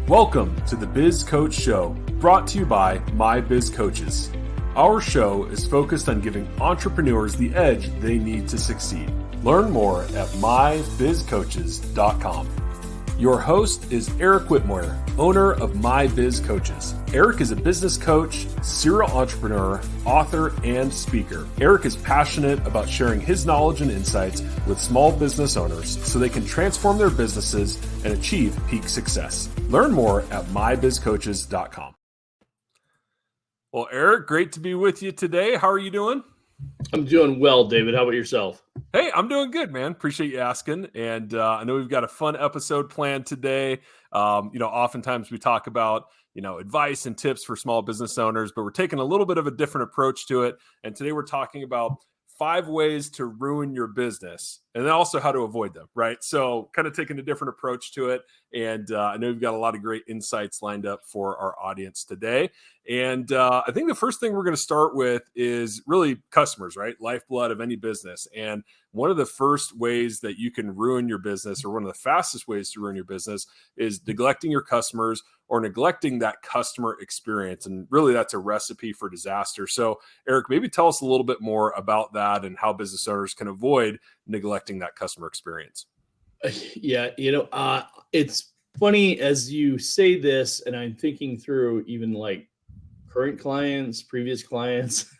Welcome to the Biz Coach Show, brought to you by My Biz Coaches. Our show is focused on giving entrepreneurs the edge they need to succeed. Learn more at mybizcoaches.com. Your host is Eric Whitmoyer, owner of My Biz Coaches. Eric is a business coach, serial entrepreneur, author, and speaker. Eric is passionate about sharing his knowledge and insights with small business owners so they can transform their businesses and achieve peak success. Learn more at mybizcoaches.com. Well, Eric, great to be with you today. How are you doing? I'm doing well, David. How about yourself? Hey, I'm doing good, man. Appreciate you asking. And I know we've got a fun episode planned today. Oftentimes we talk about, advice and tips for small business owners, but we're taking a little bit of a different approach to it. And today we're talking about 5 ways to ruin your business and then also how to avoid them, right? So kind of taking a different approach to it. And I know we've got a lot of great insights lined up for our audience today. And I think the first thing we're going to start with is really customers, right? Lifeblood of any business. And one of the first ways that you can ruin your business, or one of the fastest ways to ruin your business, is neglecting your customers or neglecting that customer experience. And really that's a recipe for disaster. So Eric, maybe tell us a little bit more about that and how business owners can avoid neglecting that customer experience. Yeah, it's funny as you say this, and I'm thinking through even like current clients, previous clients.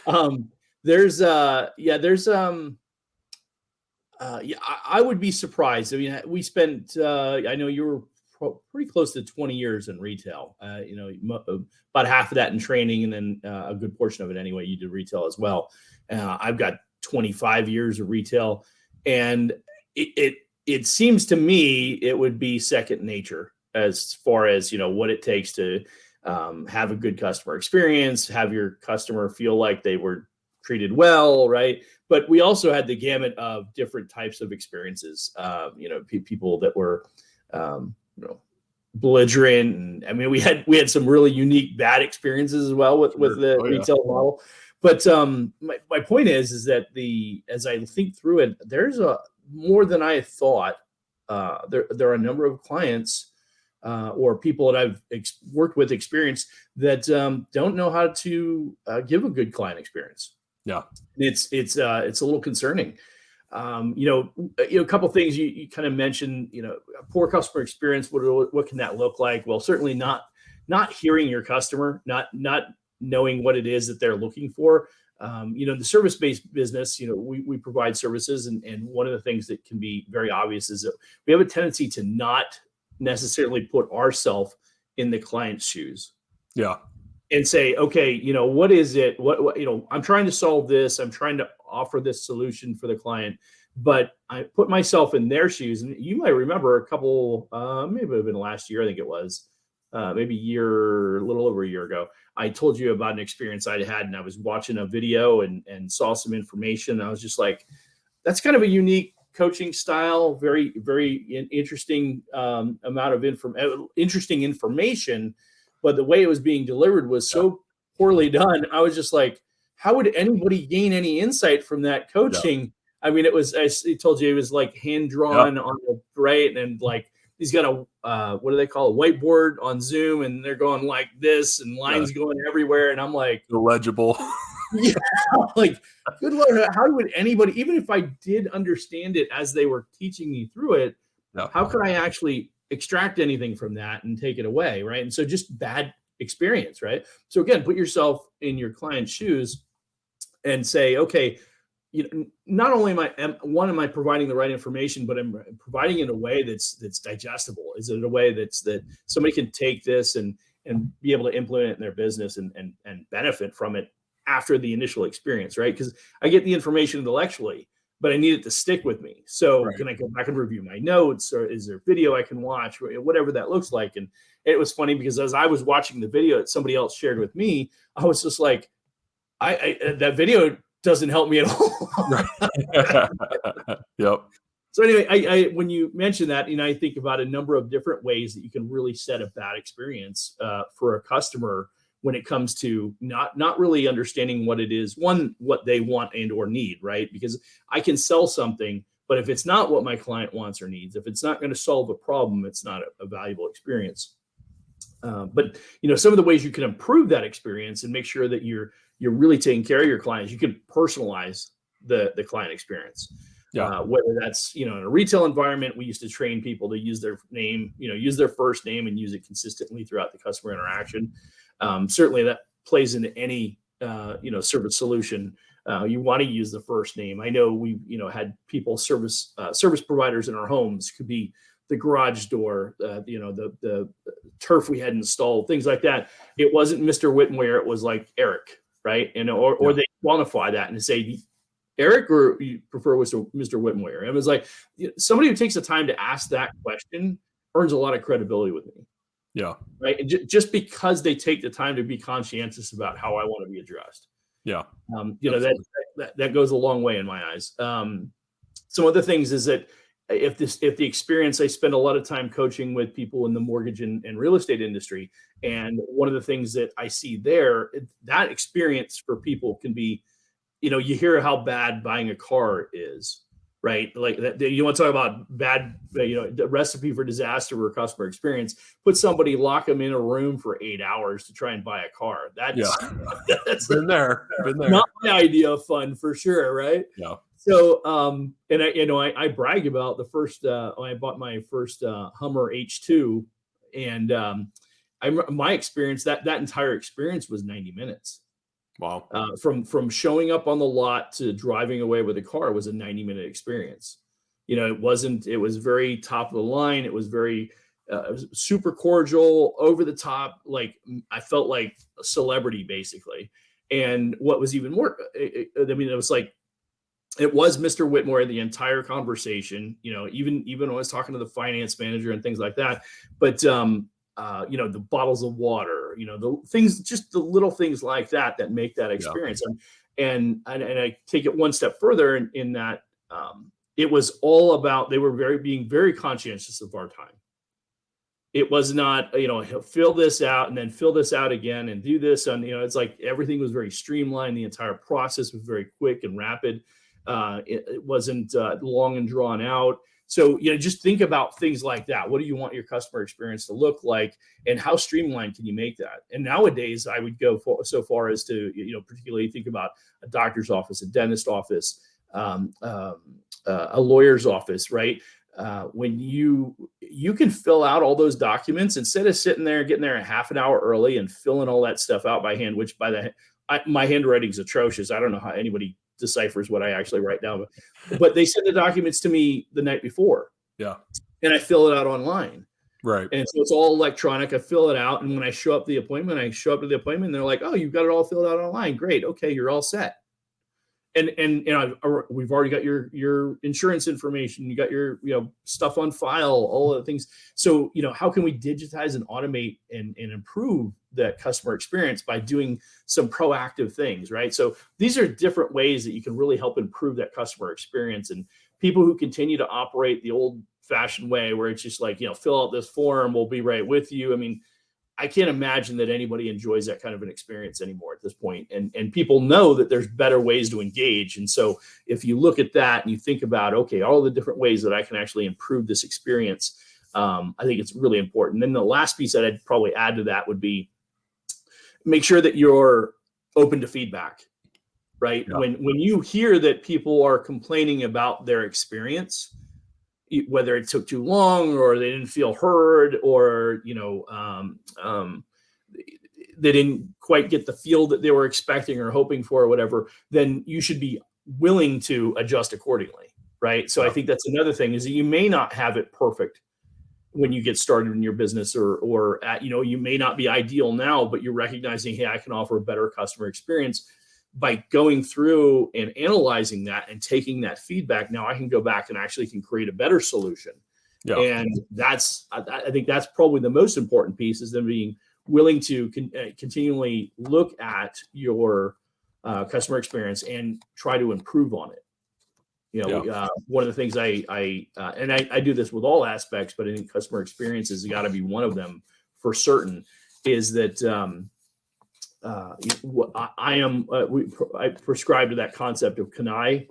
I would be surprised. I mean, we spent, I know you were pretty close to 20 years in retail, about half of that in training, and then a good portion of it anyway, you did retail as well. I've got 25 years of retail, and it seems to me it would be second nature as far as, what it takes to have a good customer experience, have your customer feel like they were treated well, right? But we also had the gamut of different types of experiences, people that were, belligerent. And I mean, we had some really unique bad experiences as well with the retail model. But my point is that as I think through it, there's more than I thought. There are a number of clients or people that I've worked with, experienced, that don't know how to give a good client experience. Yeah, it's a little concerning. A couple of things you kind of mentioned. A poor customer experience. What can that look like? Well, certainly not hearing your customer, not knowing what it is that they're looking for. The service-based business, we provide services, and one of the things that can be very obvious is that we have a tendency to not necessarily put ourselves in the client's shoes. Yeah. And say, okay, what is it? What I'm trying to solve this. I'm trying to offer this solution for the client, but I put myself in their shoes. And you might remember a couple, maybe it would have been last year, I think it was, maybe a little over a year ago, I told you about an experience I had, and I was watching a video and saw some information. I was just like, that's kind of a unique coaching style, very, very interesting amount of interesting information, but the way it was being delivered was so poorly done. I was just like, how would anybody gain any insight from that coaching? Yeah. I mean, I told you, it was like hand drawn on the right, and like he's got a what do they call a whiteboard on Zoom, and they're going like this, and lines going everywhere, and I'm like, illegible. Yeah, like, good Lord, how would anybody, even if I did understand it as they were teaching me through it, how could I actually extract anything from that and take it away, right? And so just bad experience, right? So again, put yourself in your client's shoes and say, okay, not only am I providing the right information, but I'm providing it in a way that's digestible. Is it in a way that somebody can take this and be able to implement it in their business and benefit from it after the initial experience, right? Because I get the information intellectually, but I need it to stick with me. So Can I go back and review my notes, or is there video I can watch, whatever that looks like? And it was funny because as I was watching the video that somebody else shared with me, I was just like, that video doesn't help me at all. Yep. So anyway, I when you mention that, I think about a number of different ways that you can really set a bad experience for a customer when it comes to not really understanding what it is, what they want and or need, right? Because I can sell something, But if it's not what my client wants or needs, if it's not going to solve a problem, it's not a valuable experience. But some of the ways you can improve that experience and make sure that you're really taking care of your clients, you can personalize the client experience. Yeah. Whether that's in a retail environment, we used to train people to use their name, use their first name and use it consistently throughout the customer interaction. Certainly that plays into any service solution. You want to use the first name. I know we had people service providers in our homes. Could be the garage door, the turf we had installed, things like that. It wasn't Mr. Whitmoyer, it was like Eric, right? Or they quantify that and say Eric, or you prefer Mr. Whitmoyer? And it was like somebody who takes the time to ask that question earns a lot of credibility with me. Yeah. Right. And just because they take the time to be conscientious about how I want to be addressed. Yeah. That goes a long way in my eyes. Some other things is that if the experience, I spend a lot of time coaching with people in the mortgage and real estate industry. And one of the things that I see there, that experience for people can be, you hear how bad buying a car is, right? Like that, you want to talk about bad, the recipe for disaster for customer experience. Put somebody, lock them in a room for 8 hours to try and buy a car. That's been there. Not my idea of fun for sure, right? Yeah. So, and I brag about the first. I bought my first Hummer H2, and my experience that entire experience was 90 minutes. Wow. From showing up on the lot to driving away with a car was a 90-minute experience. It was very top of the line. It was very it was super cordial, over the top. Like I felt like a celebrity basically. And what was even more, it was like, it was Mr. Whitmore the entire conversation, even when I was talking to the finance manager and things like that. But the bottles of water, the things, just the little things like that make that experience. Yeah. And I take it one step further in that it was all about, they were being very conscientious of our time. It was not, fill this out and then fill this out again and do this. And, it's like everything was very streamlined. The entire process was very quick and rapid. It wasn't long and drawn out. So, just think about things like that. What do you want your customer experience to look like, and how streamlined can you make that? And nowadays I would go so far as to, particularly think about a doctor's office, a dentist office, a lawyer's office, right? When you can fill out all those documents instead of sitting there, getting there a half an hour early and filling all that stuff out by hand, which my handwriting's atrocious. I don't know how anybody deciphers what I actually write down, but they send the documents to me the night before. Yeah. And I fill it out online. Right. And so it's all electronic. I fill it out. And when I show up to the appointment, and they're like, oh, you've got it all filled out online. Great. Okay. You're all set. And we've already got your insurance information. You got your stuff on file, all of the things. So how can we digitize and automate and improve that customer experience by doing some proactive things, right? So these are different ways that you can really help improve that customer experience. And people who continue to operate the old-fashioned way, where it's just like fill out this form, we'll be right with you. I mean, I can't imagine that anybody enjoys that kind of an experience anymore at this point. And people know that there's better ways to engage. And so if you look at that and you think about, okay, all the different ways that I can actually improve this experience, I think it's really important. Then the last piece that I'd probably add to that would be make sure that you're open to feedback, right? Yeah. When you hear that people are complaining about their experience, whether it took too long or they didn't feel heard, or they didn't quite get the feel that they were expecting or hoping for or whatever, then you should be willing to adjust accordingly, right? So I think that's another thing, is that you may not have it perfect when you get started in your business, or you may not be ideal now, but you're recognizing, hey, I can offer a better customer experience. By going through and analyzing that and taking that feedback, now I can go back and actually can create a better solution. Yeah. And I think that's probably the most important piece, is then being willing to continually look at your customer experience and try to improve on it. One of the things I do this with all aspects, but I think customer experience has got to be one of them for certain, is that I prescribe to that concept of CANI,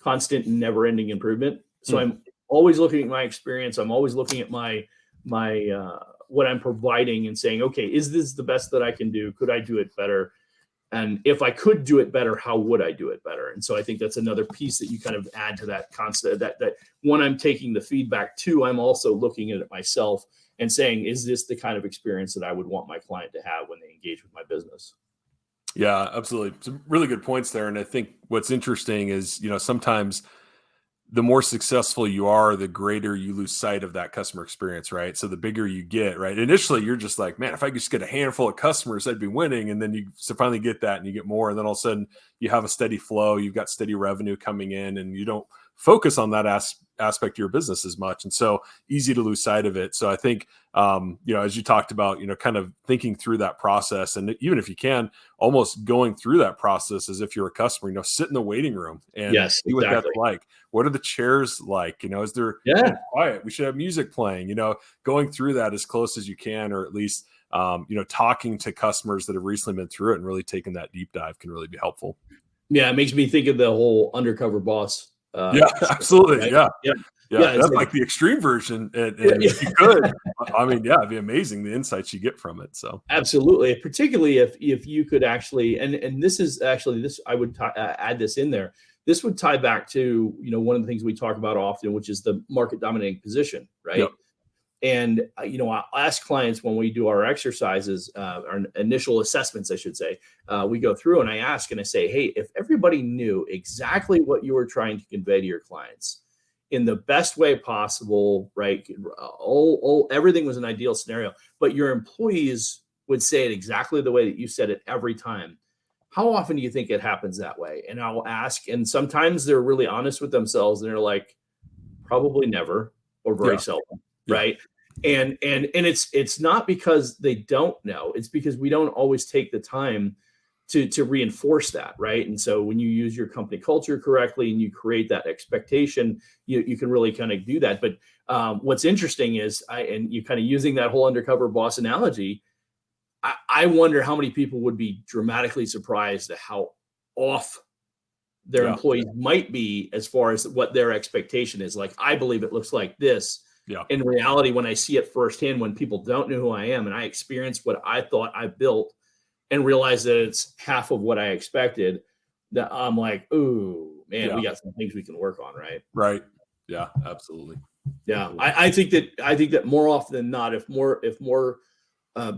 constant and never-ending improvement. So I'm always looking at my experience. I'm always looking at my what I'm providing and saying, okay, is this the best that I can do? Could I do it better? And if I could do it better, how would I do it better? And so I think that's another piece that you kind of add to that concept, that when I'm taking the feedback too, I'm also looking at it myself and saying, is this the kind of experience that I would want my client to have when they engage with my business? Yeah, absolutely. Some really good points there. And I think what's interesting is, sometimes the more successful you are, the greater you lose sight of that customer experience, right? So the bigger you get, right? Initially, you're just like, man, if I could just get a handful of customers, I'd be winning. And then you finally get that and you get more. And then all of a sudden you have a steady flow, you've got steady revenue coming in, and you don't focus on that aspect of your business as much. And so easy to lose sight of it. So I think, as you talked about, kind of thinking through that process, and even if you can, almost going through that process as if you're a customer, sit in the waiting room and see what that's like. What are the chairs like? Is there quiet? We should have music playing, going through that as close as you can, or at least, talking to customers that have recently been through it and really taking that deep dive can really be helpful. Yeah. It makes me think of the whole undercover boss. Absolutely. Right? Yeah. That's like the extreme version. And if you could, it'd be amazing the insights you get from it. So absolutely. Particularly if you could actually, and this is actually this, I would add this in there. This would tie back to, one of the things we talk about often, which is the market dominating position, right? Yep. And, I'll ask clients when we do our exercises, our initial assessments, I should say, we go through and I ask and I say, hey, if everybody knew exactly what you were trying to convey to your clients in the best way possible, right? Everything was an ideal scenario, but your employees would say it exactly the way that you said it every time. How often do you think it happens that way? And I'll ask, and sometimes they're really honest with themselves and they're like, probably never, or very seldom. Right. And it's not because they don't know, it's because we don't always take the time to reinforce that. Right. And so when you use your company culture correctly and you create that expectation, you can really kind of do that. But what's interesting is and you kind of using that whole undercover boss analogy, I wonder how many people would be dramatically surprised at how off their employees might be as far as what their expectation is. Like, I believe it looks like this. Yeah. In reality, when I see it firsthand, when people don't know who I am and I experience what I thought I built and realize that it's half of what I expected, that I'm like, ooh, man, we got some things we can work on. Right. Right. Yeah, absolutely. Yeah. I think that more often than not, if more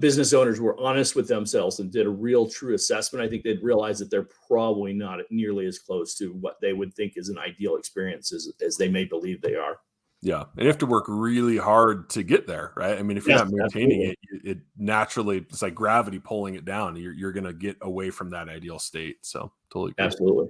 business owners were honest with themselves and did a real true assessment, I think they'd realize that they're probably not nearly as close to what they would think is an ideal experience as they may believe they are. Yeah. And you have to work really hard to get there, right? I mean, if you're not maintaining it naturally, it's like gravity pulling it down. You're going to get away from that ideal state. So totally agree. Absolutely.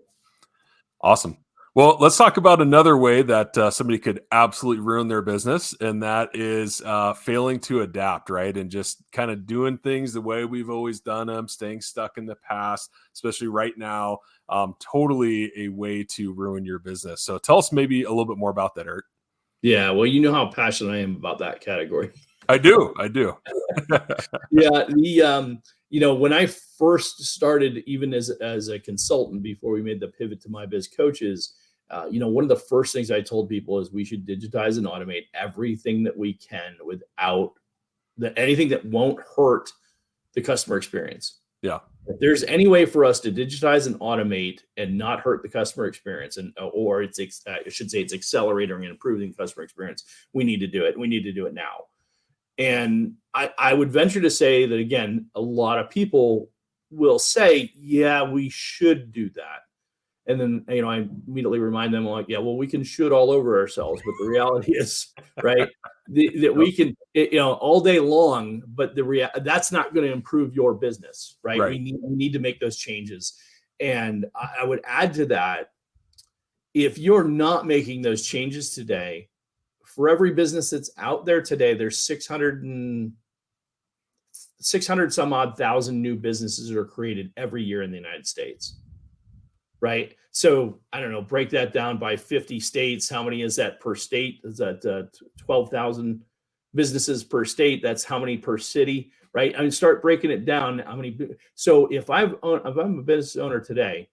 Awesome. Well, let's talk about another way that somebody could absolutely ruin their business, and that is failing to adapt, right? And just kind of doing things the way we've always done them, staying stuck in the past, especially right now, totally a way to ruin your business. So tell us maybe a little bit more about that, Ert. Yeah, well, you know how passionate I am about that category. I do. Yeah, when I first started, even as a consultant, before we made the pivot to my Biz Coaches, one of the first things I told people is we should digitize and automate everything that we can without anything that won't hurt the customer experience. Yeah. If there's any way for us to digitize and automate and not hurt the customer experience, or I should say it's accelerating and improving the customer experience, we need to do it. We need to do it now. And I would venture to say that, again, a lot of people will say, yeah, we should do that. And then, I immediately remind them, like, yeah, well, we can should all over ourselves. But the reality is, right, that we can, all day long, but that's not going to improve your business, right? We need to make those changes. And I would add to that, if you're not making those changes today, for every business that's out there today, there's 600 some odd thousand new businesses that are created every year in the United States. Right. So I don't know, break that down by 50 states. How many is that per state? Is that 12,000 businesses per state? That's how many per city, right? I mean, start breaking it down. How many? So if I'm a business owner today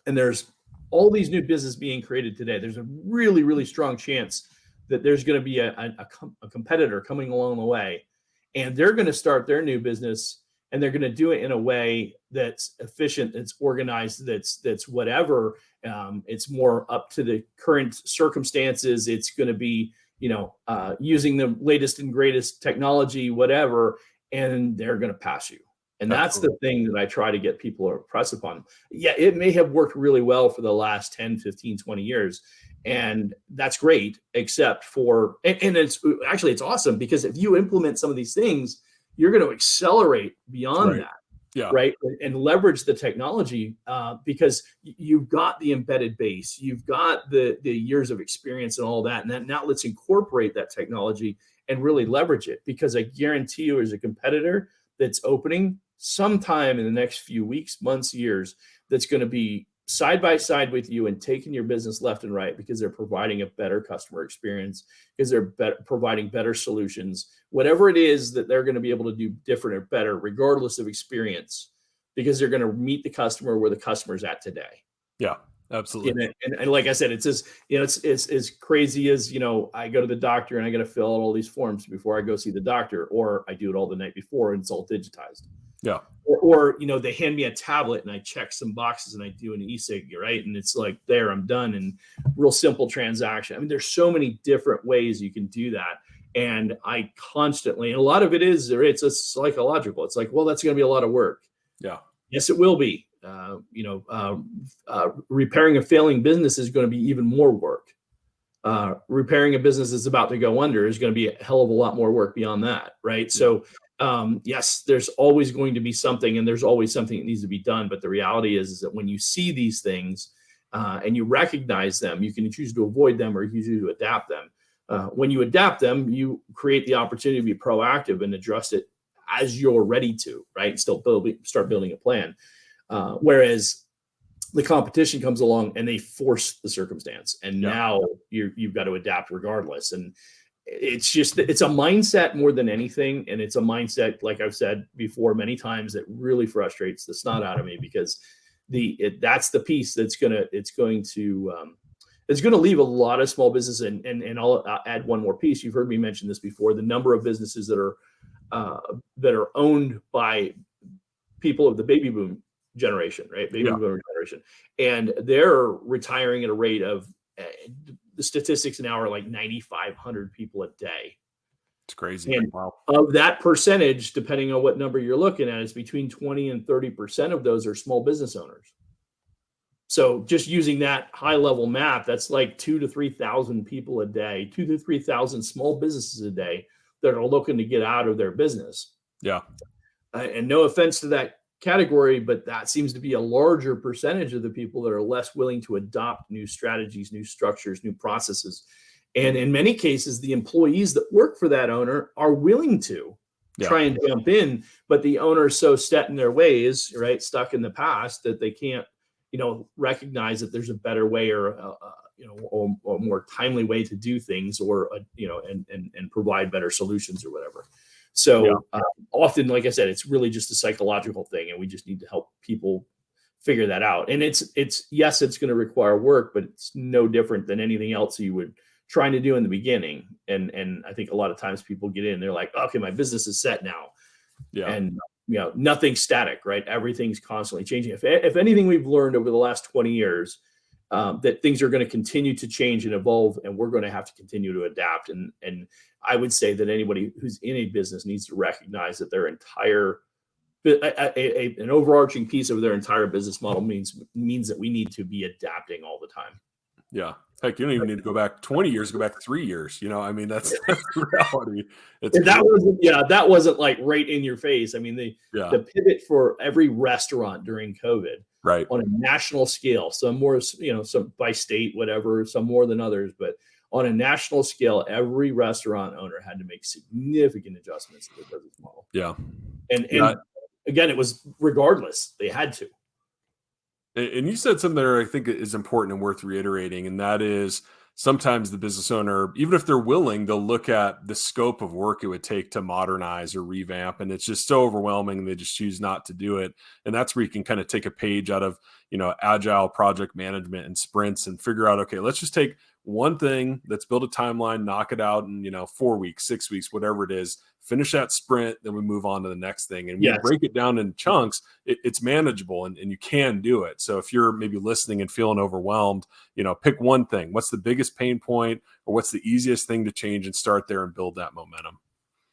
and there's all these new business being created today, there's a really, really strong chance that there's going to be a competitor coming along the way, and they're going to start their new business, and they're going to do it in a way that's efficient, that's organized, that's whatever. It's more up to the current circumstances. It's going to be, using the latest and greatest technology, whatever, and they're going to pass you. And that's the thing that I try to get people to impress upon. Yeah, it may have worked really well for the last 10, 15, 20 years. And that's great, except for, and it's awesome, because if you implement some of these things, you're going to accelerate beyond that. Yeah. Right. And leverage the technology, because you've got the embedded base, you've got the years of experience and all that. And then now let's incorporate that technology and really leverage it, because I guarantee you, as a competitor that's opening sometime in the next few weeks, months, years, that's going to be side by side with you and taking your business left and right, because they're providing a better customer experience, because they're providing better solutions, whatever it is that they're going to be able to do different or better, regardless of experience, because they're going to meet the customer where the customer's at today. Yeah, absolutely. And like I said, it's as crazy as, I go to the doctor and I got to fill out all these forms before I go see the doctor, or I do it all the night before and it's all digitized. Yeah. Or they hand me a tablet and I check some boxes and I do an e-sig, right? And it's like, there, I'm done. And real simple transaction. I mean, there's so many different ways you can do that. And I constantly, and a lot of it is, it's a psychological. It's like, well, that's going to be a lot of work. Yeah. Yes, it will be. Repairing a failing business is going to be even more work. Repairing a business that's about to go under is going to be a hell of a lot more work beyond that, right? Yeah. So, yes, there's always going to be something, and there's always something that needs to be done. But the reality is that when you see these things and you recognize them, you can choose to avoid them or you choose to adapt them. When you adapt them, you create the opportunity to be proactive and address it as you're ready to, right? And still start building a plan. Whereas the competition comes along and they force the circumstance, and now you've got to adapt regardless. And it's a mindset more than anything. And it's a mindset, like I've said before many times, that really frustrates the snot out of me, because that's the piece that's going to leave a lot of small business. And I'll add one more piece. You've heard me mention this before, the number of businesses that are owned by people of the baby boom generation, right? Baby boomer generation. And they're retiring at a rate of, the statistics now are like 9,500 people a day. It's crazy. And wow. Of that percentage, depending on what number you're looking at, it's between 20 and 30% of those are small business owners. So just using that high level math, that's like 2,000 to 3,000 people a day, 2,000 to 3,000 small businesses a day that are looking to get out of their business. Yeah. And no offense to that category, but that seems to be a larger percentage of the people that are less willing to adopt new strategies, new structures, new processes. And in many cases, the employees that work for that owner are willing to try and jump in, but the owner is so set in their ways, right, stuck in the past, that they can't, recognize that there's a better way or a more timely way to do things, or and provide better solutions or whatever. So often, like I said, it's really just a psychological thing, and we just need to help people figure that out. And it's going to require work, but it's no different than anything else you would try to do in the beginning. And I think a lot of times people get in, they're like, okay, my business is set now. Yeah. And nothing's static, right? Everything's constantly changing. If anything we've learned over the last 20 years, that things are going to continue to change and evolve, and we're going to have to continue to adapt. And I would say that anybody who's in a business needs to recognize that their entire, an overarching piece of their entire business model means that we need to be adapting all the time. Yeah. Heck, you don't even need to go back 20 years, go back 3 years. I mean, that's the reality. That wasn't like right in your face. I mean, the pivot for every restaurant during COVID, right, on a national scale, some more, some by state, whatever, some more than others, but on a national scale, every restaurant owner had to make significant adjustments to their business model. Yeah. And again, it was regardless, they had to. And you said something there I think is important and worth reiterating, and that is sometimes the business owner, even if they're willing, they'll look at the scope of work it would take to modernize or revamp. And it's just so overwhelming. They just choose not to do it. And that's where you can kind of take a page out of, agile project management and sprints and figure out, okay, let's just take one thing, let's build a timeline, knock it out in, 4 weeks, 6 weeks, whatever it is, finish that sprint, then we move on to the next thing. And we break it down in chunks, it's manageable and you can do it. So if you're maybe listening and feeling overwhelmed, pick one thing. What's the biggest pain point, or what's the easiest thing to change, and start there and build that momentum.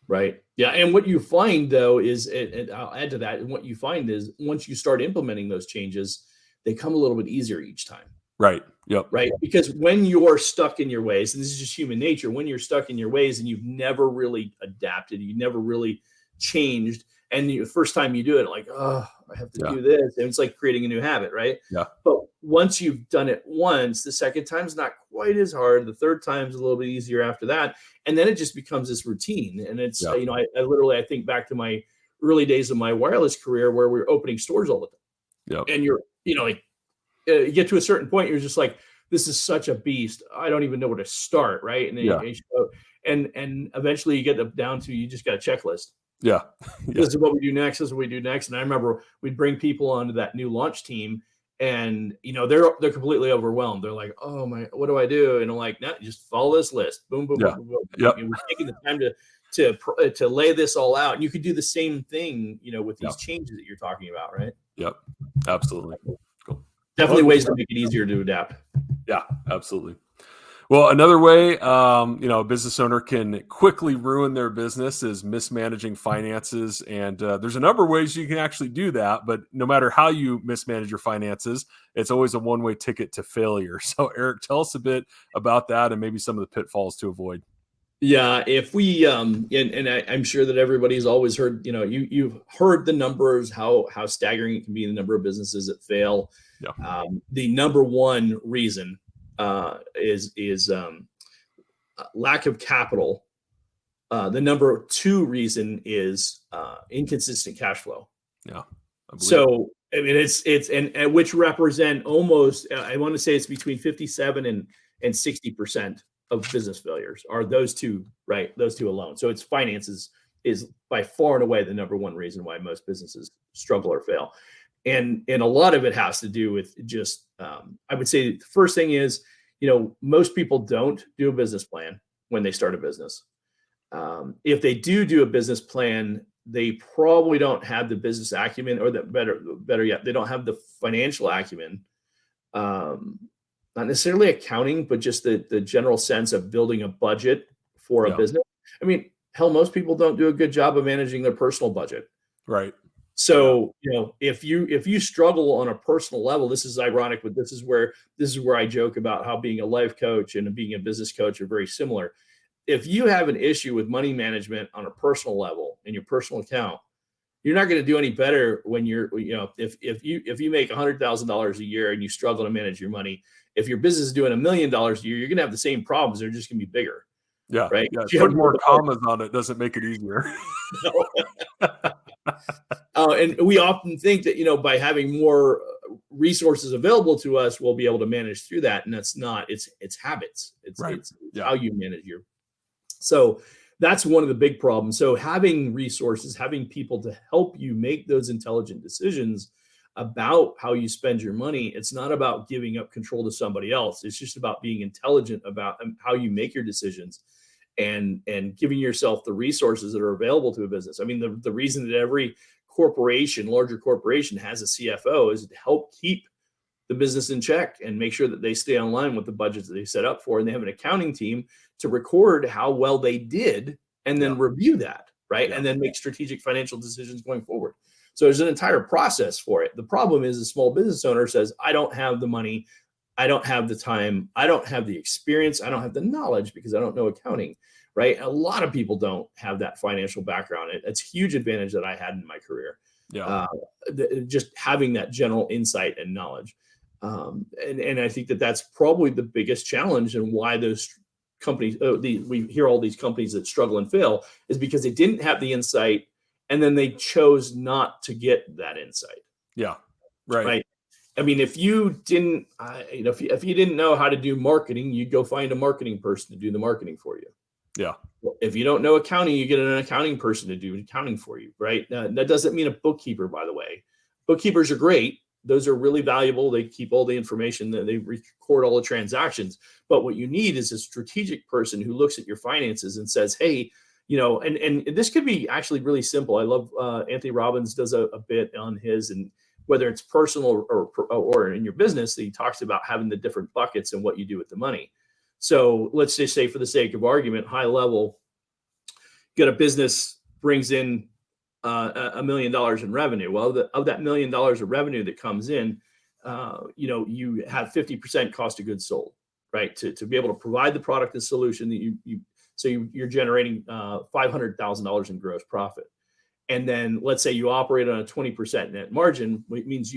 Right. Yeah. And what you find though is, and I'll add to that, and what you find is once you start implementing those changes, they come a little bit easier each time. Right. Yep. Right. Because when you're stuck in your ways, and this is just human nature, when you're stuck in your ways and you've never really adapted, you never really changed, and the first time you do it, like, oh, I have to do this. And it's like creating a new habit, right? Yeah. But once you've done it once, the second time's not quite as hard. The third time's a little bit easier after that. And then it just becomes this routine. And it's, I literally, I think back to my early days of my wireless career where we were opening stores all the time. Yeah. And you're, you get to a certain point, you're just like, this is such a beast. I don't even know where to start. Right. And then and eventually you get down to, you just got a checklist. Yeah. This is what we do next. This is what we do next. And I remember we'd bring people onto that new launch team, and they're completely overwhelmed. They're like, "Oh my, what do I do?" And I'm like, "No, just follow this list. Boom, boom, boom, boom." Yep. And we're taking the time to lay this all out. And you could do the same thing, with these changes that you're talking about, right? Yep. Absolutely. Cool. Definitely ways to make it easier to adapt. Yeah, absolutely. Well, another way, a business owner can quickly ruin their business is mismanaging finances. And there's a number of ways you can actually do that. But no matter how you mismanage your finances, it's always a one-way ticket to failure. So, Eric, tell us a bit about that and maybe some of the pitfalls to avoid. Yeah, if we I'm sure that everybody's always heard, you've heard the numbers, how staggering it can be, the number of businesses that fail. Yeah. The number one reason is lack of capital. The number two reason is inconsistent cash flow. Yeah. So I mean, it's and which represent almost, I want to say it's between 57 and 60% of business failures are those two, right? Those two alone. So it's finances is by far and away the number one reason why most businesses struggle or fail. And a lot of it has to do with just, I would say the first thing is, most people don't do a business plan when they start a business. If they do a business plan, they probably don't have the business acumen, or that better yet, they don't have the financial acumen. Not necessarily accounting, but just the general sense of building a budget for a business. I mean, hell, most people don't do a good job of managing their personal budget. Right. So, if you struggle on a personal level, this is ironic, but this is where I joke about how being a life coach and being a business coach are very similar. If you have an issue with money management on a personal level in your personal account, you're not going to do any better when you're, if you make $100,000 a year and you struggle to manage your money. If your business is doing $1 million a year, you're going to have the same problems. They're just going to be bigger. Yeah. Right. Yeah. Put more commas on it doesn't make it easier. And we often think that, by having more resources available to us, we'll be able to manage through that. And that's not, it's habits. It's how you manage so that's one of the big problems. So having resources, having people to help you make those intelligent decisions about how you spend your money. It's not about giving up control to somebody else. It's just about being intelligent about how you make your decisions and giving yourself the resources that are available to a business. I mean, the reason that every larger corporation has a CFO is to help keep the business in check and make sure that they stay online with the budgets that they set up for. And they have an accounting team to record how well they did and then review that, right? And then make strategic financial decisions going forward. So there's an entire process for it. The problem is a small business owner says, I don't have the money, I don't have the time, I don't have the experience, I don't have the knowledge because I don't know accounting, right? A lot of people don't have that financial background. It's a huge advantage that I had in my career. Just having that general insight and knowledge. And I think that's probably the biggest challenge, and why those companies, we hear all these companies that struggle and fail, is because they didn't have the insight, and then they chose not to get that insight. Yeah. Right. I mean, if you didn't, if you didn't know how to do marketing, you'd go find a marketing person to do the marketing for you. Yeah. If you don't know accounting, you get an accounting person to do accounting for you, right? That doesn't mean a bookkeeper, by the way. Bookkeepers are great. Those are really valuable. They keep all the information, they record all the transactions. But what you need is a strategic person who looks at your finances and says, hey, and this could be actually really simple. I love Anthony Robbins does a bit on his, and whether it's personal or in your business, he talks about having the different buckets and what you do with the money. So let's just say, for the sake of argument, high level, get a business brings in $1 million in revenue. Well, of that $1 million of revenue that comes in, you have 50% cost of goods sold, right? To be able to provide the product and solution that you're generating $500,000 in gross profit. And then let's say you operate on a 20% net margin. It means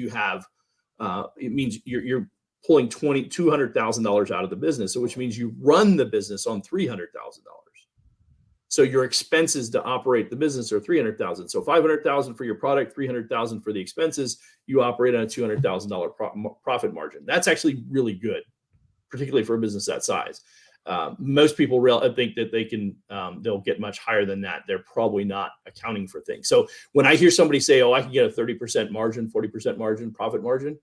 you're pulling $200,000 out of the business, which means you run the business on $300,000. So your expenses to operate the business are $300,000. So $500,000 for your product, $300,000 for the expenses. You operate on a $200,000 profit margin. That's actually really good, particularly for a business that size. Most people think that they'll get much higher than that. They're probably not accounting for things. So when I hear somebody say, "Oh, I can get a 30% margin, 40% margin, profit margin,"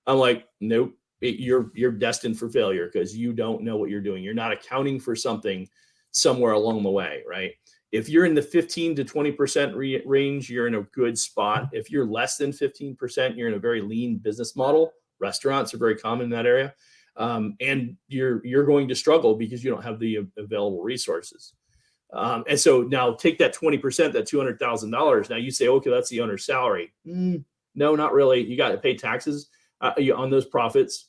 I'm like, nope, you're destined for failure because you don't know what you're doing. You're not accounting for something somewhere along the way, right? If you're in the 15 to 20% range, you're in a good spot. If you're less than 15%, you're in a very lean business model. Restaurants are very common in that area. And you're going to struggle because you don't have the available resources. And so now take that 20%, that $200,000. Now you say, okay, that's the owner's salary. No, not really. You got to pay taxes on those profits.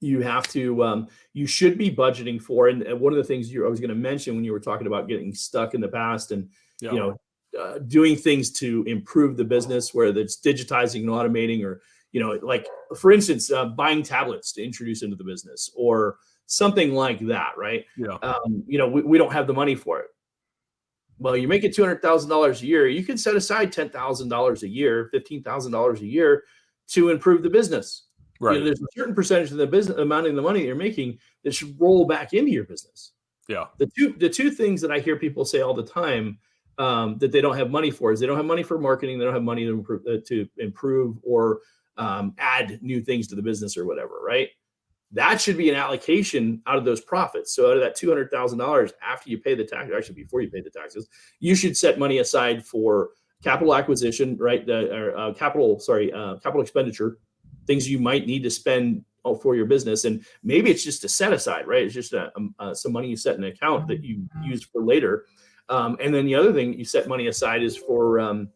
You have to, you should be budgeting for, and one of the things I was going to mention when you were talking about getting stuck in the past and, doing things to improve the business, whether it's digitizing and automating, or, like, for instance, buying tablets to introduce into the business or something like that, right? Yeah. We don't have the money for it. Well, you make it $200,000 a year. You can set aside $10,000 a year, $15,000 a year to improve the business. Right. There's a certain percentage of the business amount of the money that you're making that should roll back into your business. Yeah. The two things that I hear people say all the time that they don't have money for is they don't have money for marketing. They don't have money to improve or add new things to the business or whatever, right? That should be an allocation out of those profits. So out of that $200,000, after you pay the tax, actually before you pay the taxes, you should set money aside for capital acquisition, right? Capital expenditure, things you might need to spend for your business. And maybe it's just a set aside, right? It's just some money you set in an account that you use for later. And then the other thing you set money aside is for,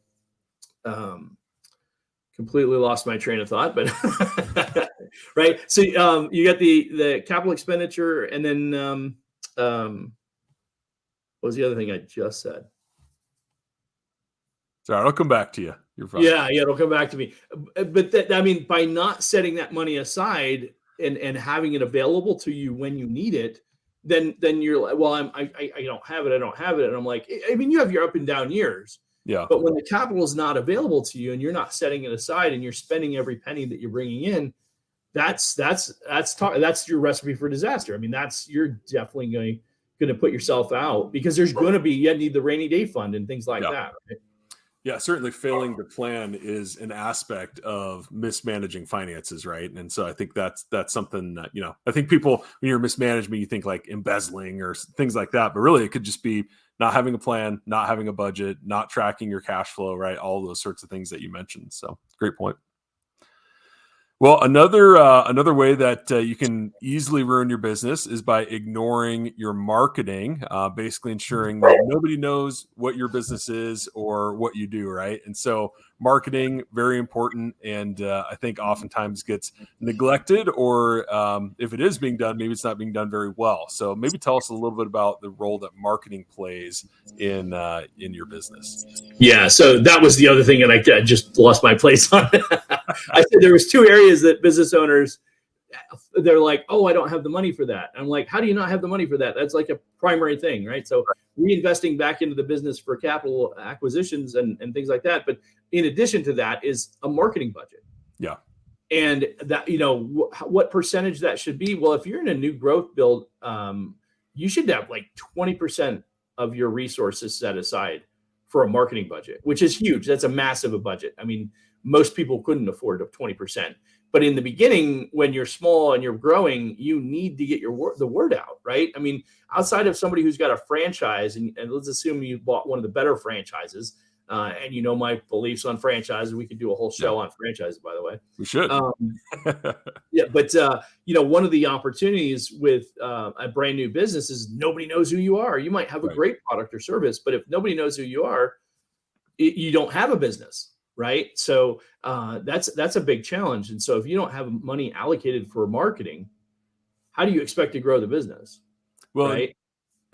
completely lost my train of thought, but right. So you got the capital expenditure, and then what was the other thing I just said? Sorry, I'll come back to you. You're fine. Yeah, it'll come back to me. But by not setting that money aside and having it available to you when you need it, then you're like, well, I don't have it. And I'm like, I mean, you have your up and down years. Yeah. But when the capital is not available to you and you're not setting it aside and you're spending every penny that you're bringing in, that's your recipe for disaster. I mean, you're definitely going to put yourself out, because there's going to be, you need the rainy day fund and things like that. Right? Yeah, certainly failing to plan is an aspect of mismanaging finances, right? And so I think that's something that, I think people, when you're mismanagement, you think like embezzling or things like that, but really it could just be not having a plan, not having a budget, not tracking your cash flow, right? All those sorts of things that you mentioned. So great point. Well, another way that you can easily ruin your business is by ignoring your marketing, basically ensuring that nobody knows what your business is or what you do, right? And so marketing, very important, and I think oftentimes gets neglected, or if it is being done, maybe it's not being done very well. So maybe tell us a little bit about the role that marketing plays in your business. Yeah, so that was the other thing that I just lost my place on. I said there was two areas that business owners, they're like, oh, I don't have the money for that. I'm like, how do you not have the money for that? That's like a primary thing, right? So reinvesting back into the business for capital acquisitions and things like that. But in addition to that is a marketing budget. Yeah. And that, what percentage that should be? Well, if you're in a new growth build, you should have like 20% of your resources set aside for a marketing budget, which is huge. That's a massive a budget. I mean, most people couldn't afford 20%. But in the beginning, when you're small and you're growing, you need to get the word out, right? I mean, outside of somebody who's got a franchise, and let's assume you bought one of the better franchises, and my beliefs on franchises. We could do a whole show on franchises, by the way. We should. Yeah, but one of the opportunities with a brand new business is nobody knows who you are. You might have a great product or service, but if nobody knows who you are, you don't have a business, right? So that's a big challenge. And so if you don't have money allocated for marketing, how do you expect to grow the business? Well, right?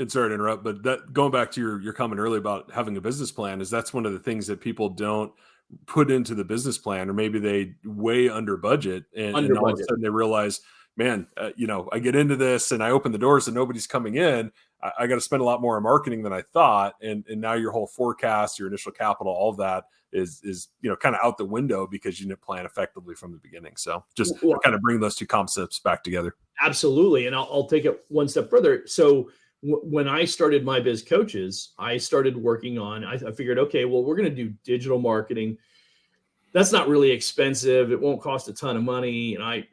And sorry to interrupt, but that going back to your comment earlier about having a business plan, is that's one of the things that people don't put into the business plan, or maybe they way under budget, and all of a sudden they realize, man, I get into this and I open the doors and nobody's coming in. I got to spend a lot more on marketing than I thought, and now your whole forecast, your initial capital, all of that is kind of out the window because you didn't plan effectively from the beginning. So just kind of bring those two concepts back together. Absolutely, and I'll take it one step further. So when I started my Biz Coaches, I started working on, I figured, okay, well, we're going to do digital marketing. That's not really expensive. It won't cost a ton of money. And I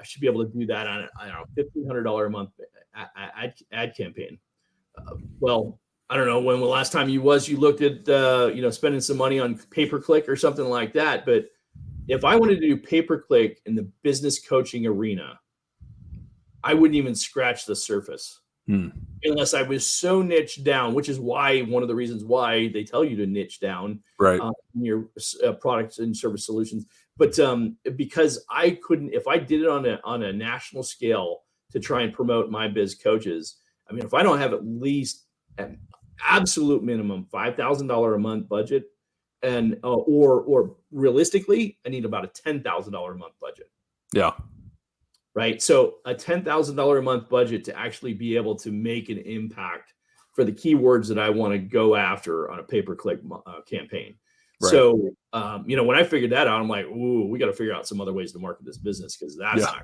should be able to do that on, $1,500 a month ad campaign. Well, I don't know when the last time you looked at, spending some money on pay-per-click or something like that. But if I wanted to do pay-per-click in the business coaching arena, I wouldn't even scratch the surface. Unless I was so niched down, which is one of the reasons why they tell you to niche down in your products and service solutions. But because I couldn't, if I did it on a national scale to try and promote my Biz Coaches, I mean, if I don't have at least an absolute minimum $5,000 a month budget, and or realistically, I need about a $10,000 a month budget. Yeah. Right. So a $10,000 a month budget to actually be able to make an impact for the keywords that I want to go after on a pay-per-click campaign. Right. So, when I figured that out, I'm like, ooh, we got to figure out some other ways to market this business, because that's not,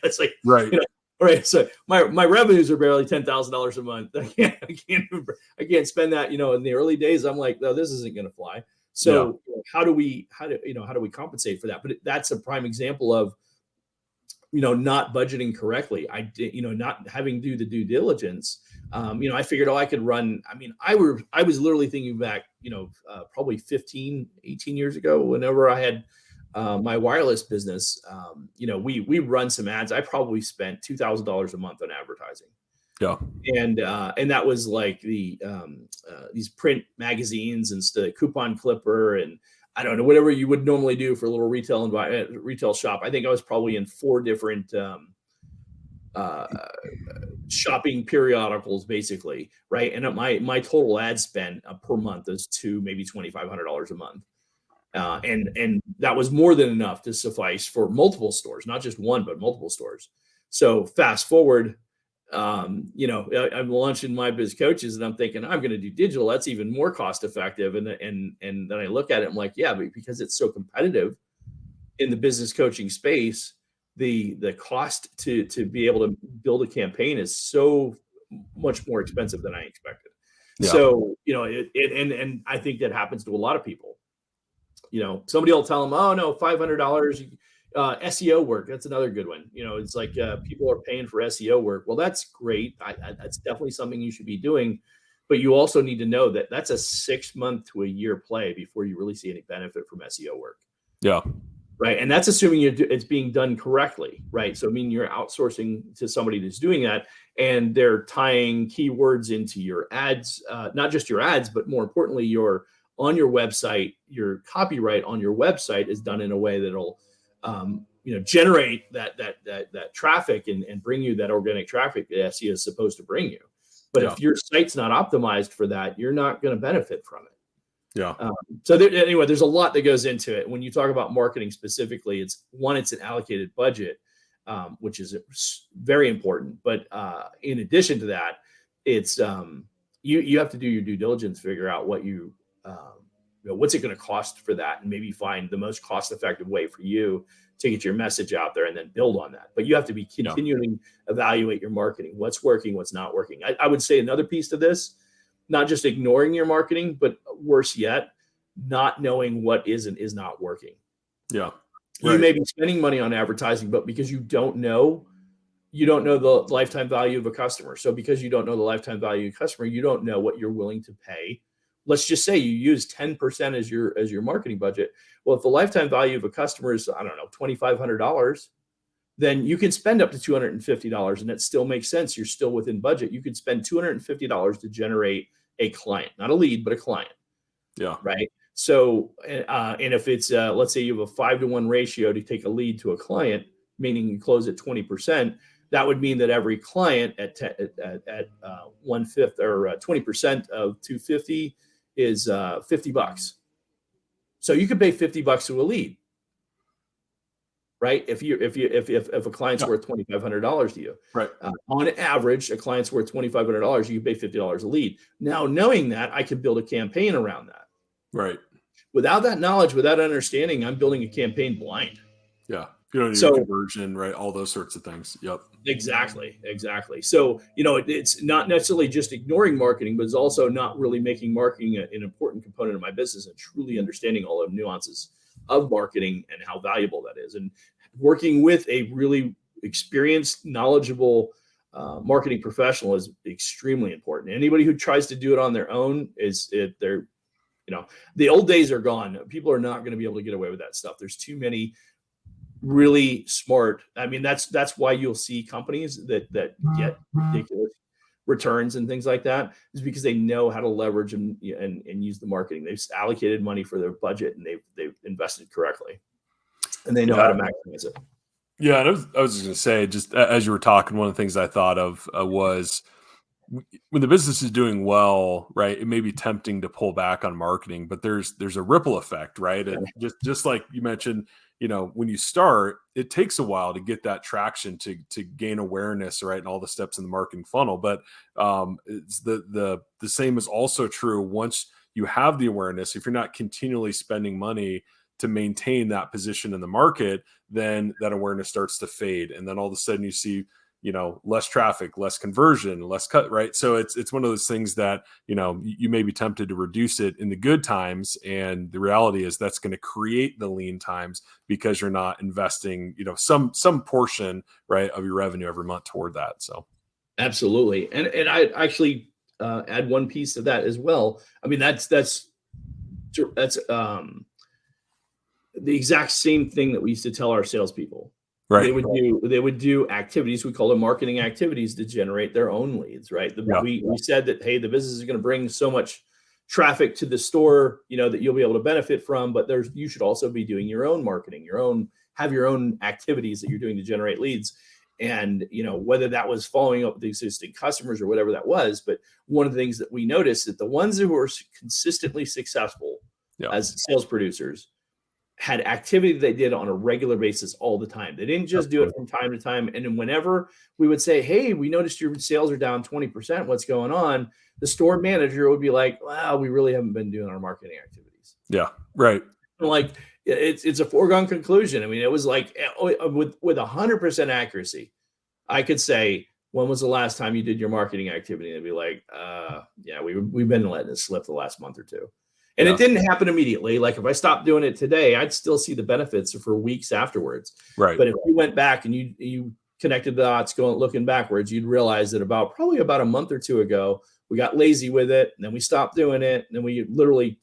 it's like, right. All right. So my revenues are barely $10,000 a month. I can't spend that, in the early days. I'm like, no, this isn't going to fly. So how do we compensate for that? But that's a prime example of, not budgeting correctly. Not having to do the due diligence. I figured, I could run. I mean, I was literally thinking back, probably 15, 18 years ago, whenever I had my wireless business, we run some ads. I probably spent $2,000 a month on advertising. Yeah. And that was like these print magazines and the Coupon Clipper, and I don't know, whatever you would normally do for a little retail shop. I think I was probably in 4 different shopping periodicals, basically, right? And my total ad spend per month is maybe $2,500 a month, and that was more than enough to suffice for multiple stores, not just one, but multiple stores. So fast forward. I'm launching my Biz Coaches, and I'm thinking I'm going to do digital. That's even more cost effective. And then I look at it, I'm like, yeah, but because it's so competitive in the business coaching space, the cost to be able to build a campaign is so much more expensive than I expected. Yeah. So, and I think that happens to a lot of people. Somebody will tell them, oh no, $500. SEO work, that's another good one. It's like people are paying for SEO work. Well, that's great. That's definitely something you should be doing. But you also need to know that that's a 6 month to a year play before you really see any benefit from SEO work. Yeah. Right. And that's assuming it's being done correctly. Right. So, I mean, you're outsourcing to somebody that's doing that, and they're tying keywords into your ads, not just your ads, but more importantly, on your website, your copyright on your website is done in a way that'll generate that traffic and bring you that organic traffic that SEO is supposed to bring you. But if your site's not optimized for that, you're not going to benefit from it. Yeah. Anyway, there's a lot that goes into it. When you talk about marketing specifically, it's an allocated budget, which is very important. But in addition to that, it's you have to do your due diligence, figure out what what's it going to cost for that, and maybe find the most cost-effective way for you to get your message out there and then build on that. But you have to be continuing evaluate your marketing, what's working, what's not working. I would say another piece to this, not just ignoring your marketing, but worse yet, not knowing what is and is not working. Yeah. You may be spending money on advertising, but because you don't know the lifetime value of a customer. So because you don't know the lifetime value of a customer, you don't know what you're willing to pay. Let's just say you use 10% as your marketing budget. Well, if the lifetime value of a customer is, I don't know, $2,500, then you can spend up to $250 and it still makes sense. You're still within budget. You could spend $250 to generate a client, not a lead, but a client. Yeah. Right. So, and if it's, let's say you have a 5-to-1 ratio to take a lead to a client, meaning you close at 20%, that would mean that every client at 1/5 or 20% of 250 is $50. So you could pay $50 to a lead, right? If a client's worth $2,500 to you, right? On average, a client's worth $2,500. You pay $50 a lead. Now, knowing that, I could build a campaign around that. Right. Without that knowledge, without understanding, I'm building a campaign blind. Yeah. You don't need conversion, right? All those sorts of things. Yep. Exactly. So, it's not necessarily just ignoring marketing, but it's also not really making marketing an important component of my business and truly understanding all the nuances of marketing and how valuable that is. And working with a really experienced, knowledgeable marketing professional is extremely important. Anybody who tries to do it on their own the old days are gone. People are not going to be able to get away with that stuff. There's too many really smart. I mean, that's why you'll see companies that get ridiculous returns and things like that, is because they know how to leverage and use the marketing. They've allocated money for their budget and they've invested correctly, and they know how to maximize it. Yeah, and I was just going to say, just as you were talking, one of the things I thought of was, when the business is doing well, right, it may be tempting to pull back on marketing, but there's a ripple effect, right? And just like you mentioned, when you start, it takes a while to get that traction to gain awareness, right, and all the steps in the marketing funnel. But it's the same is also true once you have the awareness. If you're not continually spending money to maintain that position in the market, then that awareness starts to fade, and then all of a sudden you see less traffic, less conversion, less cut, right? So it's one of those things that, you may be tempted to reduce it in the good times. And the reality is that's going to create the lean times because you're not investing, some portion, right, of your revenue every month toward that. So. Absolutely. And I actually add one piece to that as well. I mean, that's the exact same thing that we used to tell our salespeople. Right. They would do activities. We call them marketing activities to generate their own leads. Right. We said that, hey, the business is going to bring so much traffic to the store, that you'll be able to benefit from. But you should also be doing your own marketing, have your own activities that you're doing to generate leads. And, whether that was following up with the existing customers or whatever that was. But one of the things that we noticed that the ones who were consistently successful as sales producers had activity they did on a regular basis all the time. They didn't just do it from time to time. And then whenever we would say, hey, we noticed your sales are down 20%, what's going on? The store manager would be like, wow, we really haven't been doing our marketing activities. Yeah, right. And like, it's a foregone conclusion. I mean, it was like with 100% accuracy, I could say, when was the last time you did your marketing activity? And it'd be like, we've been letting it slip the last month or two. And it didn't happen immediately. Like if I stopped doing it today, I'd still see the benefits for weeks afterwards. Right. But if you went back and you connected the dots, looking backwards, you'd realize that probably about a month or two ago, we got lazy with it, and then we stopped doing it, and then we literally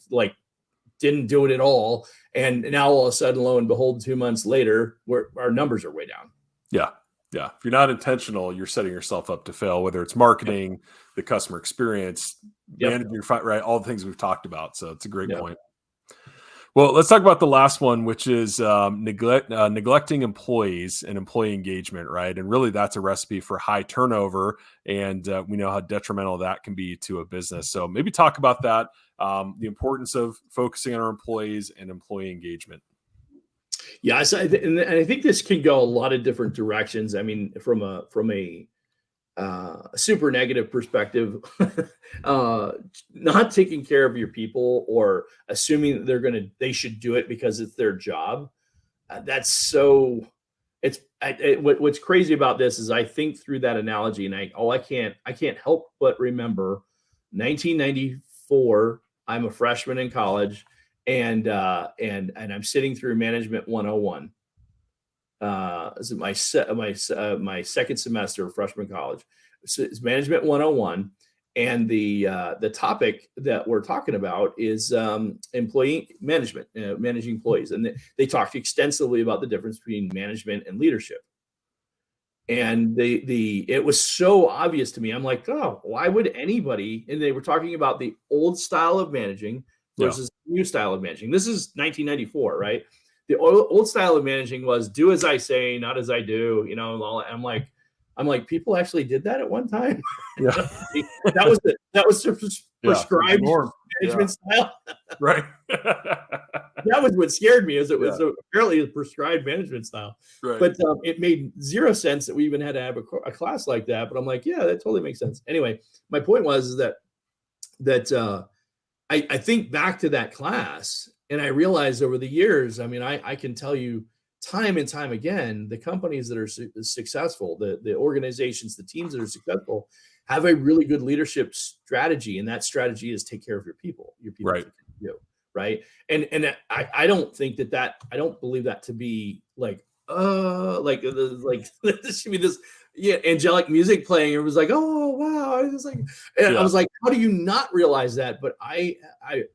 didn't do it at all. And now all of a sudden, lo and behold, 2 months later, our numbers are way down. Yeah. Yeah. If you're not intentional, you're setting yourself up to fail, whether it's marketing, the customer experience, managing your fight, right? All the things we've talked about. So it's a great point. Well, let's talk about the last one, which is neglecting employees and employee engagement, right? And really that's a recipe for high turnover. And we know how detrimental that can be to a business. So maybe talk about that, the importance of focusing on our employees and employee engagement. Yeah, and I think this can go a lot of different directions. I mean, from a super negative perspective, not taking care of your people or assuming that they should do it because it's their job. that's so. What's crazy about this is I think through that analogy, and I can't help but remember 1994. I'm a freshman in college, and I'm sitting through Management 101. This is my second semester of freshman college. So it's Management 101, and the topic that we're talking about is employee management, managing employees, and they talked extensively about the difference between management and leadership. And it was so obvious to me. I'm like, oh, why would anybody? And they were talking about the old style of managing versus new style of managing. This is 1994, right? The old style of managing was do as I say, not as I do. You know, I'm like, people actually did that at one time. Yeah. that was prescribed management style. Right. That was what scared me, is it was apparently a prescribed management style. Right. But it made zero sense that we even had to have a class like that. But I'm like, yeah, that totally makes sense. Anyway, my point was that I think back to that class, and I realized over the years, I mean, I can tell you time and time again, the companies that are successful, the organizations, the teams that are successful have a really good leadership strategy. And that strategy is take care of your people right. Right. And I don't think that I don't believe that to be like this should be this angelic music playing. It was like, oh wow. I was like, and I was like, how do you not realize that? But I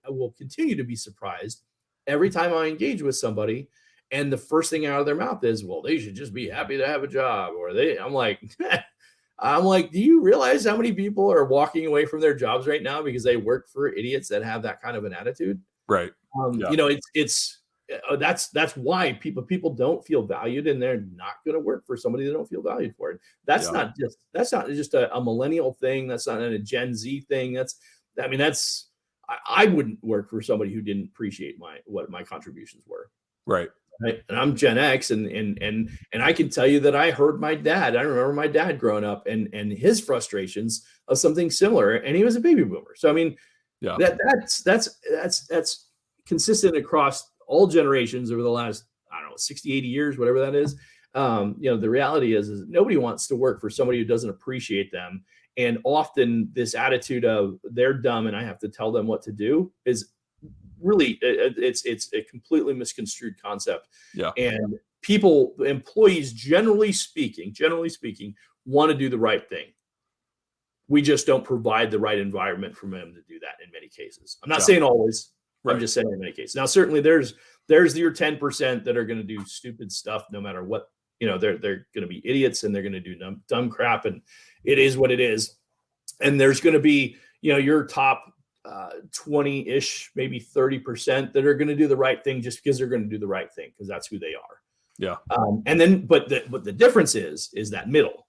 will continue to be surprised every time I engage with somebody, and the first thing out of their mouth is, well, they should just be happy to have a job. Or I'm like, do you realize how many people are walking away from their jobs right now because they work for idiots that have that kind of an attitude? Right. You know, that's why people don't feel valued, and they're not going to work for somebody they don't feel valued for it. That's not just a millennial thing. That's not a Gen Z thing. I wouldn't work for somebody who didn't appreciate what my contributions were. Right. Right. And I'm Gen X, and I can tell you that I heard my dad. I remember my dad growing up and his frustrations of something similar, and he was a baby boomer. So I mean, that's consistent across all generations over the last, I don't know, 60, 80 years, whatever that is. The reality is nobody wants to work for somebody who doesn't appreciate them. And often this attitude of they're dumb and I have to tell them what to do is really, it's a completely misconstrued concept. Yeah. And employees, generally speaking, want to do the right thing. We just don't provide the right environment for them to do that in many cases. I'm not saying always. Right. I'm just saying in many cases. Now, certainly there's your 10% that are going to do stupid stuff no matter what. You know, they're going to be idiots and they're going to do dumb crap, and it is what it is. And there's going to be, your top 20-ish, maybe 30% that are going to do the right thing just because they're going to do the right thing because that's who they are. Yeah. And then, but the difference is that middle,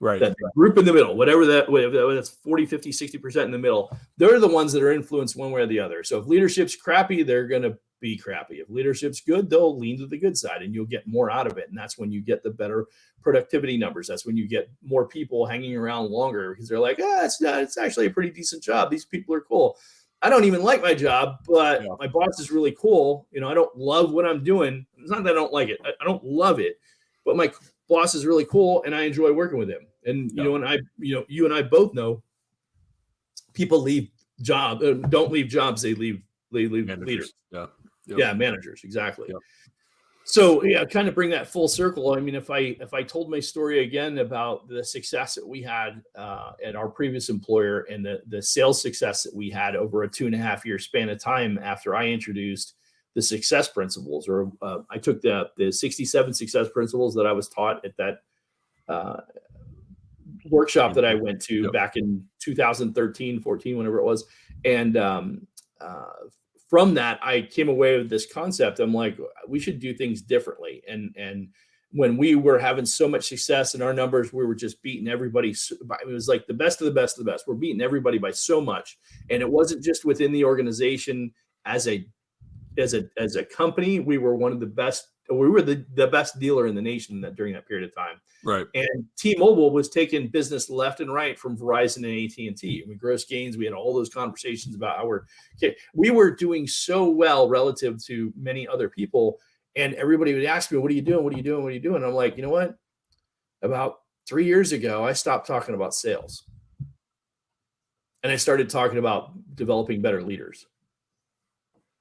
right? That group in the middle, whatever that's 40, 50, 60% in the middle. They're the ones that are influenced one way or the other. So if leadership's crappy, they're going to be crappy. If leadership's good, they'll lean to the good side and you'll get more out of it. And that's when you get the better productivity numbers. That's when you get more people hanging around longer because they're like, it's actually a pretty decent job. These people are cool. I don't even like my job, but my boss is really cool. I don't love what I'm doing. It's not that I don't like it. I don't love it, but my boss is really cool and I enjoy working with him. And, you and I both know people don't leave jobs. They leave leaders. Yeah, managers, exactly. Yep. So kind of bring that full circle. I mean, if I told my story again about the success that we had at our previous employer and the sales success that we had over a 2.5 year span of time after I introduced the success principles, or I took the 67 success principles that I was taught at that workshop that I went to back in 2013, 14, whenever it was, and from that, I came away with this concept. I'm like, we should do things differently. And when we were having so much success in our numbers, we were just beating everybody. It was like the best of the best of the best. We're beating everybody by so much. And it wasn't just within the organization as a company. We were one of the best. We were the best dealer in the nation during that period of time. Right. And T-Mobile was taking business left and right from Verizon and AT&T. We gross gains. We had all those conversations about how we were doing so well relative to many other people. And everybody would ask me, what are you doing? What are you doing? What are you doing? And I'm like, you know what? About 3 years ago, I stopped talking about sales. And I started talking about developing better leaders.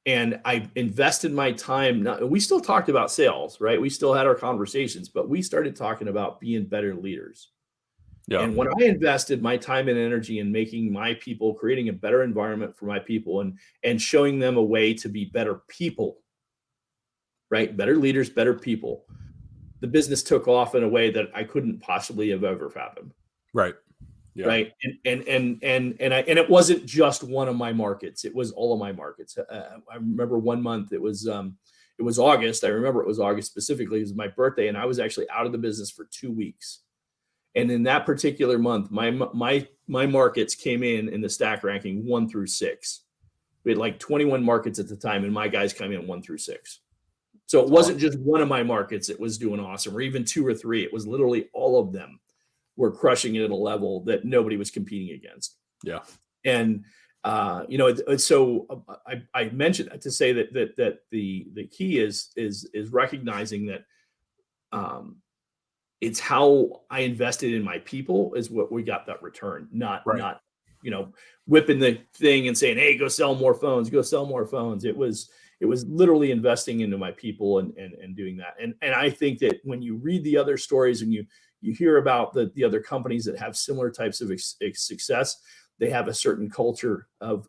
And I invested my time. We still talked about sales, right? We still had our conversations, but we started talking about being better leaders. Yeah. And when I invested my time and energy in making my people, creating a better environment for my people and showing them a way to be better people, right? Better leaders, better people. The business took off in a way that I couldn't possibly have ever fathomed. Right. Yeah. Right. And it wasn't just one of my markets. It was all of my markets. I remember one month it was August. I remember it was August specifically. It was my birthday, and I was actually out of the business for 2 weeks. And in that particular month, my markets came in the stack ranking 1 through 6. We had like 21 markets at the time, and my guys came in 1 through 6. So it wasn't just one of my markets that was doing awesome, or even 2 or 3. It was literally all of them were crushing it at a level that nobody was competing against. Yeah. And so I mentioned that to say that the key is recognizing that it's how I invested in my people is what we got that return, not whipping the thing and saying, hey, go sell more phones, go sell more phones. It was literally investing into my people and doing that. And I think that when you read the other stories and you hear about the other companies that have similar types of success, they have a certain culture of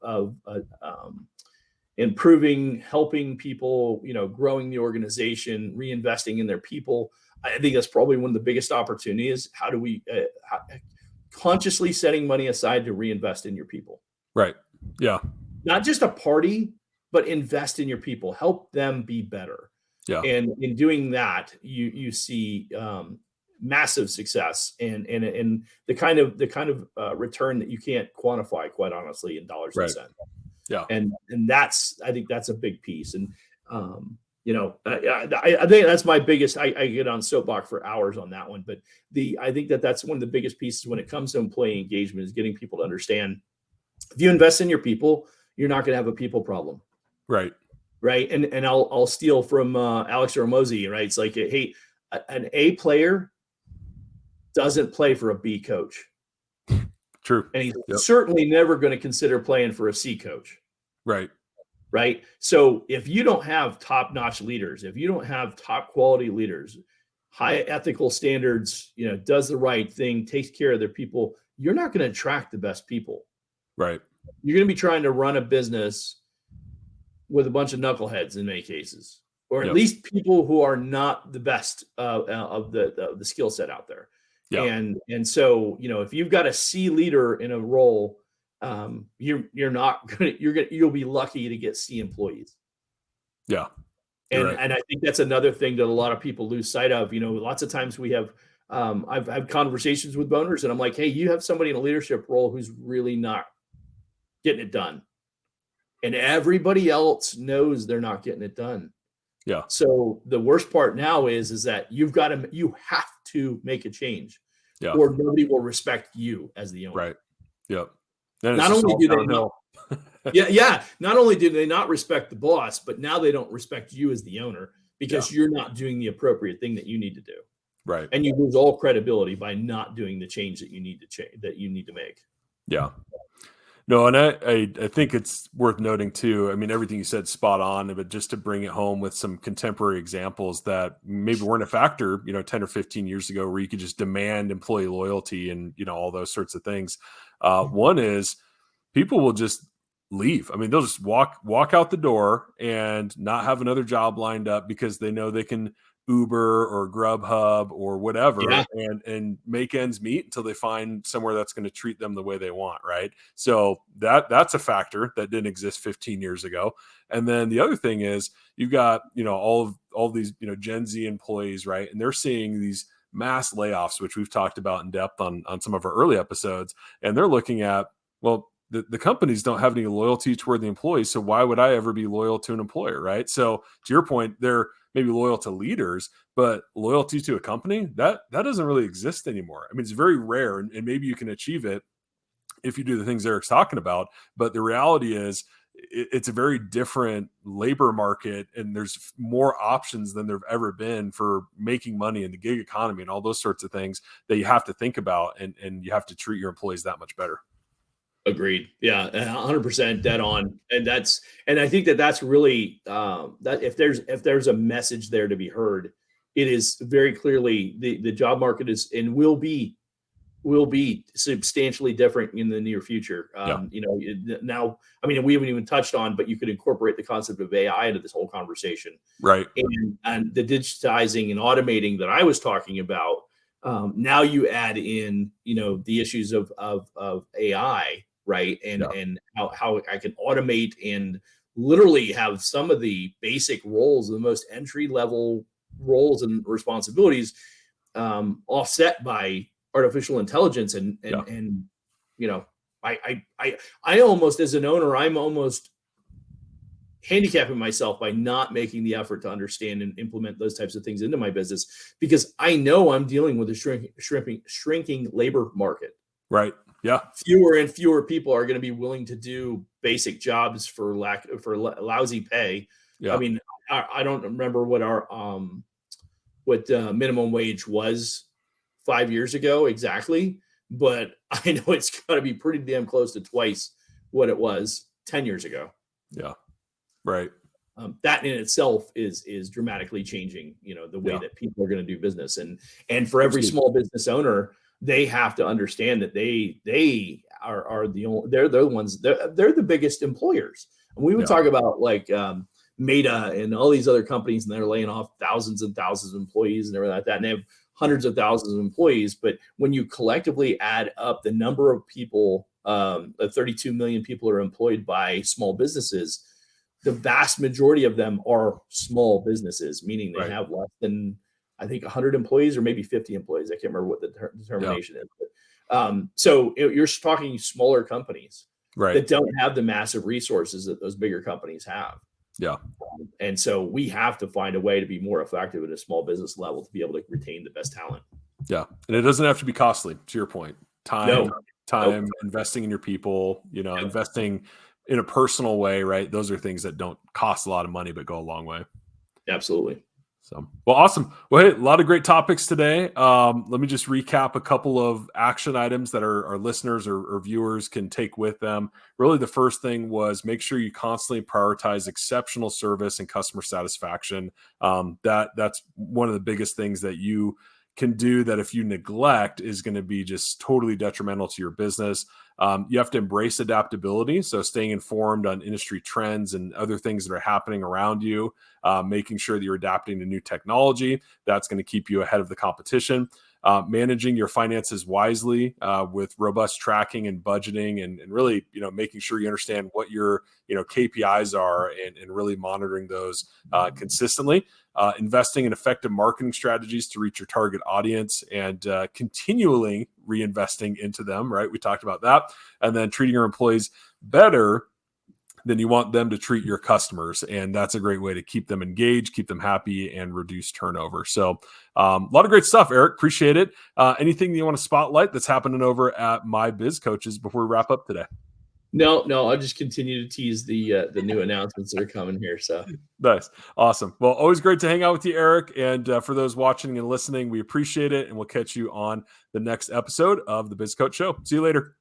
improving, helping people, growing the organization, reinvesting in their people. I think that's probably one of the biggest opportunities. How do we consciously setting money aside to reinvest in your people? Right. Yeah. Not just a party, but invest in your people, help them be better. Yeah. And in doing that, you see massive success and the kind of return that you can't quantify, quite honestly, in dollars and cents. Yeah. And I think that's a big piece. And I think that's my biggest. I get on soapbox for hours on that one, but I think that's one of the biggest pieces when it comes to employee engagement is getting people to understand if you invest in your people, you're not going to have a people problem. Right. Right. And I'll steal from Alex Hormozi, right? It's like, hey, an A player doesn't play for a B coach. True. And he's certainly never going to consider playing for a C coach. Right. Right. So if you don't have top-notch leaders, if you don't have top quality leaders, high ethical standards, does the right thing, takes care of their people, you're not going to attract the best people. Right. You're going to be trying to run a business with a bunch of knuckleheads in many cases, or at least people who are not the best of the skill set out there. Yeah. And so, if you've got a C leader in a role, you'll be lucky to get C employees. Yeah. And I think that's another thing that a lot of people lose sight of. Lots of times we have, I've had conversations with owners and I'm like, hey, you have somebody in a leadership role who's really not getting it done. And everybody else knows they're not getting it done. Yeah. So the worst part now is that you have to make a change, or nobody will respect you as the owner. Right. Yep. Not only do they not, not only do they not respect the boss, but now they don't respect you as the owner because you're not doing the appropriate thing that you need to do. Right. And you lose all credibility by not doing the change that you need to make. Yeah. No, and I think it's worth noting too. I mean, everything you said spot on, but just to bring it home with some contemporary examples that maybe weren't a factor, 10 or 15 years ago, where you could just demand employee loyalty and, all those sorts of things. One is people will just leave. I mean, they'll just walk out the door and not have another job lined up because they know they can Uber or Grubhub or whatever and make ends meet until they find somewhere that's going to treat them the way they want. Right. So that's a factor that didn't exist 15 years ago. And then the other thing is you've got, all of these, Gen Z employees, right. And they're seeing these mass layoffs, which we've talked about in depth on some of our early episodes. And they're looking at, well, the companies don't have any loyalty toward the employees. So why would I ever be loyal to an employer? Right. So to your point, they're maybe loyal to leaders, but loyalty to a company that doesn't really exist anymore. I mean, it's very rare, and maybe you can achieve it if you do the things Eric's talking about. But the reality is it's a very different labor market, and there's more options than there've ever been for making money in the gig economy and all those sorts of things that you have to think about, and you have to treat your employees that much better. Agreed. Yeah, 100% dead on. And I think that's really that if there's a message there to be heard, it is very clearly the job market is and will be substantially different in the near future. Now, I mean, we haven't even touched on, but you could incorporate the concept of AI into this whole conversation, right? And the digitizing and automating that I was talking about. Now you add in, the issues of AI, right? And how I can automate and literally have some of the basic roles, the most entry level roles and responsibilities, offset by artificial intelligence. And I almost, as an owner, I'm almost handicapping myself by not making the effort to understand and implement those types of things into my business, because I know I'm dealing with a shrinking labor market. Right. Yeah. Fewer and fewer people are going to be willing to do basic jobs for lousy pay. Yeah. I mean, I don't remember what our minimum wage was 5 years ago exactly, but I know it's got to be pretty damn close to twice what it was 10 years ago. Yeah. Right. That in itself is dramatically changing, the way that people are going to do business, and for every small business owner, they have to understand that they are they're the ones, they're the biggest employers. And we would talk about like Meta and all these other companies, and they're laying off thousands and thousands of employees and everything like that, and they have hundreds of thousands of employees. But when you collectively add up the number of people, 32 million people are employed by small businesses, the vast majority of them are small businesses, meaning they have less than, I think, 100 employees or maybe 50 employees. I can't remember what the determination is. But, so you're talking smaller companies that don't have the massive resources that those bigger companies have. Yeah. And so we have to find a way to be more effective at a small business level to be able to retain the best talent. Yeah. And it doesn't have to be costly, to your point. Time, investing in your people, investing in a personal way, right? Those are things that don't cost a lot of money, but go a long way. Absolutely. So, well, awesome. Well, hey, a lot of great topics today. Let me just recap a couple of action items that our listeners or viewers can take with them. Really, the first thing was make sure you constantly prioritize exceptional service and customer satisfaction. That's one of the biggest things that you can do that if you neglect is going to be just totally detrimental to your business. You have to embrace adaptability. So staying informed on industry trends and other things that are happening around you, making sure that you're adapting to new technology. That's going to keep you ahead of the competition. Managing your finances wisely with robust tracking and budgeting, and really, making sure you understand what your, KPIs are, and really monitoring those consistently. Investing in effective marketing strategies to reach your target audience, and continually reinvesting into them, right? We talked about that. And then treating your employees better than you want them to treat your customers. And that's a great way to keep them engaged, keep them happy, and reduce turnover. So a lot of great stuff, Eric. Appreciate it. Anything you want to spotlight that's happening over at My Biz Coaches before we wrap up today? No, I'll just continue to tease the new announcements that are coming here. So nice. Awesome. Well, always great to hang out with you, Eric. And for those watching and listening, we appreciate it. And we'll catch you on the next episode of the Biz Coach Show. See you later.